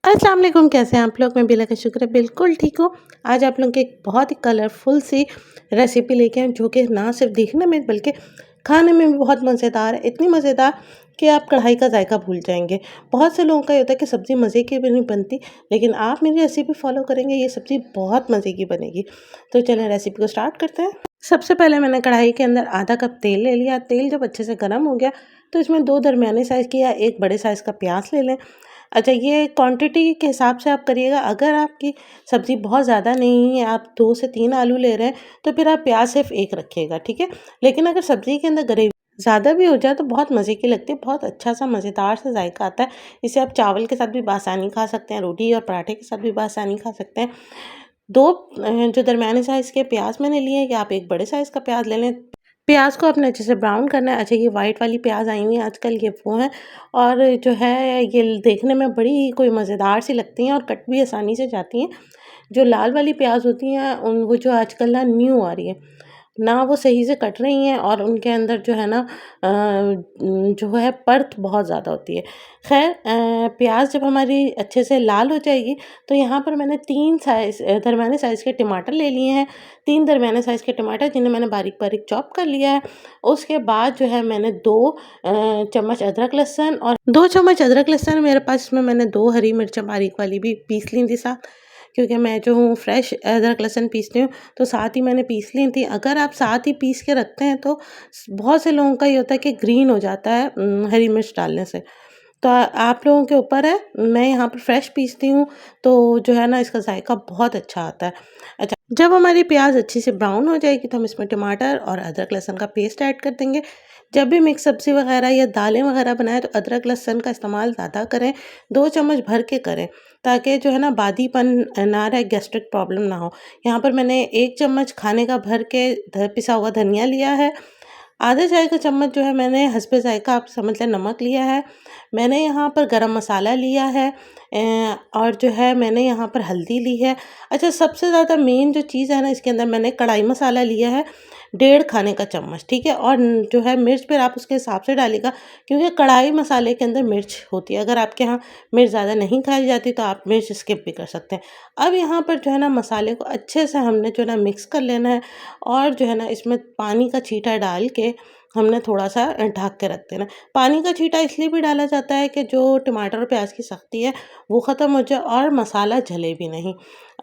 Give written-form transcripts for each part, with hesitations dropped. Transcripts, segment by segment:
अस्सलाम वालेकुम, कैसे हैं आप लोग? मैं बिला का शुक्र है बिल्कुल ठीक हूँ। आज आप लोगों के एक बहुत ही कलरफुल सी रेसिपी लेके आए जो कि ना सिर्फ देखने में बल्कि खाने में भी बहुत मज़ेदार है। इतनी मज़ेदार कि आप कढ़ाई का जायका भूल जाएँगे। बहुत से लोगों का ये होता है कि सब्ज़ी मज़े की भी नहीं बनती, लेकिन आप मेरी रेसिपी फ़ॉलो करेंगे ये सब्ज़ी बहुत मज़े की बनेगी। तो चलें रेसिपी को स्टार्ट करते हैं। सबसे पहले मैंने कढ़ाई के अंदर आधा कप तेल ले लिया। तेल जब अच्छे से गर्म हो गया तो इसमें 2 दरमियाने साइज़ की या 1 बड़े साइज़ का प्याज ले लें। अच्छा, ये क्वांटिटी के हिसाब से आप करिएगा। अगर आपकी सब्ज़ी बहुत ज़्यादा नहीं है, आप 2 से 3 आलू ले रहे हैं, तो फिर आप प्याज सिर्फ़ 1 रखिएगा, ठीक है? लेकिन अगर सब्ज़ी के अंदर ग्रेवी ज़्यादा भी हो जाए तो बहुत मज़े की लगती है, बहुत अच्छा-सा मज़ेदार सा जायका आता है। इसे आप चावल के साथ भी बासानी खा सकते हैं, रोटी और पराठे के साथ भी बासानी खा सकते हैं। 2 जो दरमियाने साइज़ के प्याज मैंने लिए हैं, या आप 1 बड़े साइज़ का प्याज ले लें। प्याज़ को आपने अच्छे से ब्राउन करना है। अच्छा, ये वाइट वाली प्याज़ आई हुई हैं आजकल, ये वो हैं। और जो है ये देखने में बड़ी कोई मज़ेदार सी लगती हैं और कट भी आसानी से जाती हैं। जो लाल वाली प्याज़ होती हैं उन वो जो आजकल ना न्यू आ रही है, ना वो सही से कट रही हैं और उनके अंदर जो है ना जो है परत बहुत ज़्यादा होती है। ख़ैर, प्याज़ जब हमारी अच्छे से लाल हो जाएगी तो यहाँ पर मैंने 3 दरमियाने साइज़ के टमाटर ले लिए हैं। 3 दरमियाने साइज़ के टमाटर जिन्हें मैंने बारीक-बारीक चॉप कर लिया है। उसके बाद जो है मैंने 2 चम्मच अदरक लहसुन, और 2 चम्मच अदरक लहसुन मेरे पास, इसमें मैंने 2 हरी मिर्च बारीक वाली भी पीस ली थी साथ, क्योंकि मैं जो हूँ फ्रेश अदरक लहसुन पीसती हूँ, तो साथ ही मैंने पीस ली थी। अगर आप साथ ही पीस के रखते हैं तो बहुत से लोगों का ये होता है कि ग्रीन हो जाता है हरी मिर्च डालने से। तो आप लोगों के ऊपर है, मैं यहाँ पर फ्रेश पीसती हूँ, तो जो है ना इसका जायका बहुत अच्छा आता है। अच्छा, जब हमारी प्याज अच्छी से ब्राउन हो जाएगी तो हम इसमें टमाटर और अदरक लहसुन का पेस्ट ऐड कर देंगे। जब भी मिक्स सब्ज़ी वगैरह या दालें वगैरह बनाएं तो अदरक लहसुन का इस्तेमाल ज़्यादा करें, 2 चम्मच भर के करें, ताकि जो है ना बादीपन ना रहे, गैस्ट्रिक प्रॉब्लम ना हो। यहाँ पर मैंने 1 चम्मच खाने का भर के पिसा हुआ धनिया लिया है। आधा चाय का चम्मच जो है मैंने हस्बे ज़ायक़ा, आप समझ लें, नमक लिया है। मैंने यहाँ पर गरम मसाला लिया है, और जो है मैंने यहाँ पर हल्दी ली है। अच्छा, सबसे ज़्यादा मेन जो चीज़ है ना इसके अंदर, मैंने कढ़ाई मसाला लिया है 1.5 खाने का चम्मच, ठीक है? और जो है मिर्च फिर आप उसके हिसाब से डालिएगा, क्योंकि कढ़ाई मसाले के अंदर मिर्च होती है। अगर आपके यहाँ मिर्च ज़्यादा नहीं खाई जाती तो आप मिर्च स्किप भी कर सकते हैं। अब यहाँ पर जो है ना मसाले को अच्छे से हमने जो है ना मिक्स कर लेना है, और जो है ना इसमें पानी का छींटा डाल के हमने थोड़ा-सा ढक के रख देना है। पानी का छींटा इसलिए भी डाला जाता है कि जो टमाटर और प्याज़ की सख्ती है वो ख़त्म हो जाए और मसाला जले भी नहीं।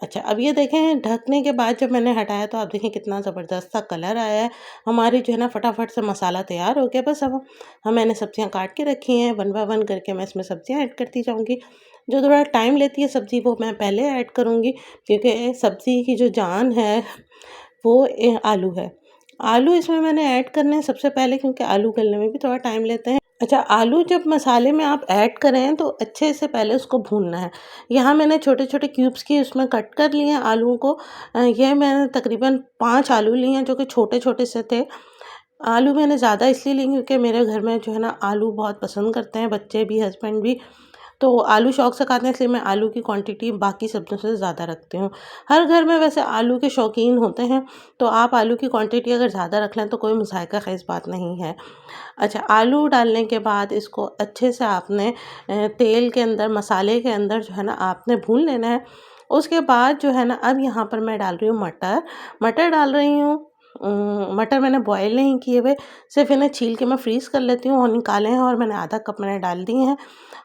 अच्छा, अब ये देखें, ढकने के बाद जब मैंने हटाया तो आप देखें कितना ज़बरदस्त सा कलर आया है। हमारी जो है ना फटाफट से मसाला तैयार हो गया। बस अब हम मैंने सब्ज़ियाँ काट के रखी हैं, 1 बाय 1 करके मैं इसमें सब्ज़ियाँ ऐड करती जाऊँगी। जो थोड़ा टाइम लेती है सब्ज़ी वो मैं पहले ऐड करूँगी, क्योंकि सब्ज़ी की जो जान है वो आलू है। आलू इसमें मैंने ऐड करने हैं सबसे पहले, क्योंकि आलू गलने में भी थोड़ा टाइम लेते हैं। अच्छा, आलू जब मसाले में आप ऐड करें तो अच्छे से पहले उसको भूनना है। यहाँ मैंने छोटे-छोटे क्यूब्स की उसमें कट कर लिए हैं आलूओं को। ये मैंने तकरीबन 5 आलू लिए हैं जो कि छोटे-छोटे से थे। आलू मैंने ज़्यादा इसलिए लिए क्योंकि मेरे घर में जो है ना आलू बहुत पसंद करते हैं, बच्चे भी, हस्बैंड भी। तो आलू शौक से खाते हैं, इसलिए मैं आलू की क्वांटिटी बाकी सब्ज़ियों से ज़्यादा रखती हूँ। हर घर में वैसे आलू के शौकीन होते हैं, तो आप आलू की क्वांटिटी अगर ज़्यादा रख लें तो कोई मुज़ायका ख़ेज़ बात नहीं है। अच्छा, आलू डालने के बाद इसको अच्छे से आपने तेल के अंदर, मसाले के अंदर जो है ना आपने भून लेना है। उसके बाद जो है ना अब यहाँ पर मैं डाल रही हूँ मटर। मटर डाल रही हूँ। मटर मैंने बॉयल नहीं किए हुए, सिर्फ़ इन्हें छील के मैं फ्रीज़ कर लेती हूँ और निकाले हैं, और मैंने आधा कप मैंने डाल दिए हैं।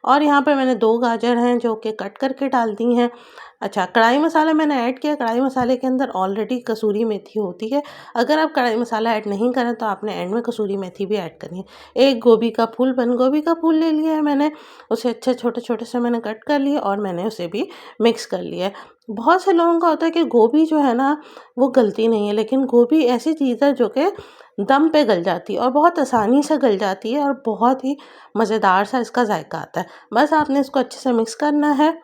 और यहाँ पर मैंने 2 गाजर हैं जो कि कट करके डाल दी हैं। अच्छा, कढ़ाई मसाला मैंने ऐड किया। कढ़ाई मसाले के अंदर ऑलरेडी कसूरी मेथी होती है। अगर आप कढ़ाई मसाला ऐड नहीं करें तो आपने एंड में कसूरी मेथी भी ऐड करनी है। 1 गोभी का फूल, बंद गोभी का फूल ले लिया है मैंने, उसे अच्छे छोटे-छोटे से मैंने कट कर लिया और मैंने उसे भी मिक्स कर लिया है। बहुत से लोगों का होता है कि गोभी जो है ना वो गलती नहीं है, लेकिन गोभी ऐसी चीज़ है जो कि दम पे गल जाती है और बहुत आसानी से गल जाती है, और बहुत ही मज़ेदार सा इसका जायका आता है। बस आपने इसको अच्छे से मिक्स करना है।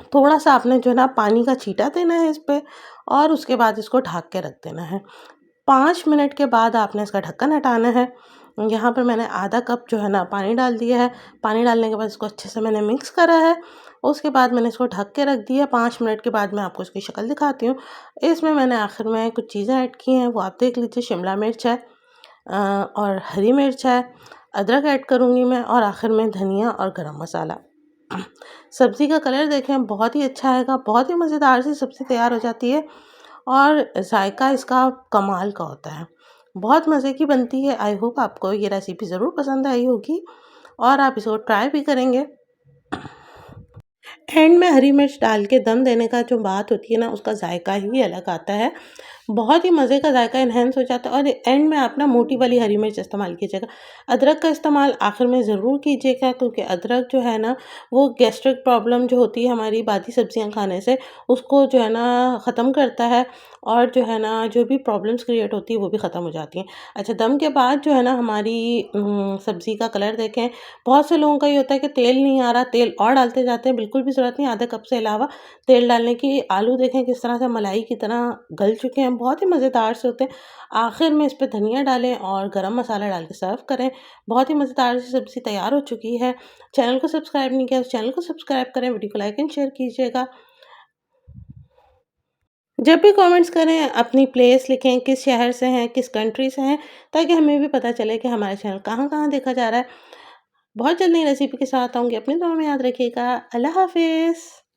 थोड़ा-सा आपने जो है ना पानी का छींटा देना है इस पे, और उसके बाद इसको ढक के रख देना है। 5 मिनट के बाद आपने इसका ढक्कन हटाना है। यहाँ पर मैंने आधा कप जो है ना पानी डाल दिया है। पानी डालने के बाद इसको अच्छे से मैंने मिक्स करा है। उसके बाद मैंने इसको ढक के रख दिया। 5 मिनट के बाद मैं आपको इसकी शक्ल दिखाती हूँ। इसमें मैंने आखिर में कुछ चीज़ें ऐड की हैं, वो आप देख लीजिए। शिमला मिर्च है, और हरी मिर्च है, अदरक ऐड करूँगी मैं, और आखिर में धनिया और गरम मसाला। सब्ज़ी का कलर देखें बहुत ही अच्छा आएगा, बहुत ही मज़ेदार सी सब्ज़ी तैयार हो जाती है और ज़ायका इसका कमाल का होता है। बहुत मज़े की बनती है। आई होप आपको ये रेसिपी ज़रूर पसंद आई होगी और आप इसको ट्राई भी करेंगे। एंड में हरी मिर्च डाल के दम देने का जो बात होती है ना, उसका ज़ायका ही अलग आता है। बहुत ही मज़े का ज़ायका एनहांस हो जाता है और एंड में आप ना मोटी वाली हरी मिर्च इस्तेमाल कीजिएगा। अदरक का इस्तेमाल आखिर में ज़रूर कीजिएगा, क्योंकि अदरक जो है ना, वो गैस्ट्रिक प्रॉब्लम जो होती है हमारी बासी सब्जियां खाने से, उसको जो है ना ख़त्म करता है और जो है ना जो भी प्रॉब्लम्स क्रिएट होती है वो भी ख़त्म हो जाती हैं। अच्छा, दम के बाद जो है ना हमारी सब्ज़ी का कलर देखें। बहुत से लोगों का ये होता है कि तेल नहीं आ रहा, तेल और डालते जाते हैं, बिल्कुल भी ज़रूरत नहीं, आधा कप से अलावा तेल डालने की। आलू देखें किस तरह से मलाई की तरह गल चुके हैं, बहुत ही मज़ेदार से होते हैं। आखिर में इस पे धनिया डालें और गरम मसाला डाल के सर्व करें। बहुत ही मज़ेदार सी सब्ज़ी तैयार हो चुकी है। चैनल को सब्सक्राइब नहीं किया तो चैनल को सब्सक्राइब करें, वीडियो को लाइक एंड शेयर कीजिएगा। जब भी कमेंट्स करें अपनी प्लेस लिखें, किस शहर से हैं, किस कंट्री से हैं, ताकि हमें भी पता चले कि हमारा चैनल कहाँ-कहाँ देखा जा रहा है। बहुत जल्द नई रेसिपी के साथ आऊँगी, अपनी दुआ में याद रखिएगा। अल्लाह हाफ़िज़।